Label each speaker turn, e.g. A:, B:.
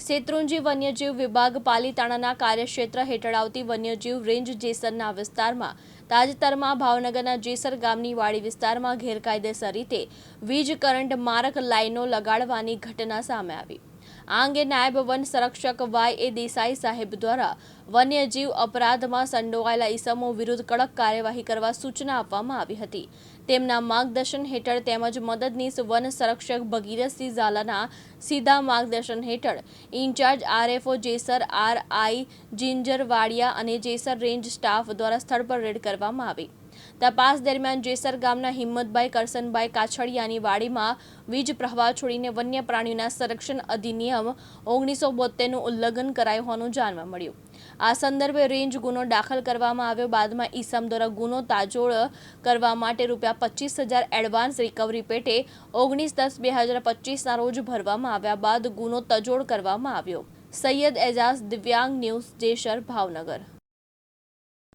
A: શેત્રુંજી વન્યજીવ વિભાગ પાલીતાણાના કાર્યક્ષેત્ર હેઠળ આવતી વન્યજીવ રેન્જ જેસરના વિસ્તારમાં તાજેતરમાં ભાવનગરના જેસર ગામની વાડી વિસ્તારમાં ગેરકાયદેસર રીતે વીજ કરંટ મારક લાઈનો લગાડવાની ઘટના સામે આવી। આ અંગે નાયબ વન સંરક્ષક વાય એ દેસાઈ સાહેબ દ્વારા વન્યજીવ અપરાધમાં સંડોવાયેલા ઈસમો વિરુદ્ધ કડક કાર્યવાહી કરવા સૂચના આપવામાં આવી હતી। તેમના માર્ગદર્શન હેઠળ તેમજ મદદનીશ વન સંરક્ષક ભગીરથસિંહ ઝાલાના સીધા માર્ગદર્શન હેઠળ ઇન્ચાર્જ આરએફઓ જેસર આર.આઈ. જિંજરવાડિયા અને જેસર રેન્જ સ્ટાફ દ્વારા સ્થળ પર રેડ કરવામાં આવી। તપાસ દરમિયાન જેસર ગામના હિંમતભાઈ કરસનભાઈ કાછડિયાની વાડીમાં વીજ પ્રવાહ છોડીને વન્ય પ્રાણીઓના સંરક્ષણ અધિનિયમ 1972નું ઉલ્લંઘન કરાયું હોવાનું જાણવા મળ્યું। આ સંદર્ભે રેન્જ ગુનો દાખલ કરવામાં આવ્યો। બાદમાં ઈસમ દ્વારા ગુનો તાજોળ કરવા માટે ₹25,000 એડવાન્સ રિકવરી પેટે 19/10/2025ના રોજ ભરવામાં આવ્યા બાદ ગુનો તજોડ કરવામાં આવ્યો। સૈયદ એજાઝ, દિવ્યાંગ ન્યૂઝ, જેસર, ભાવનગર।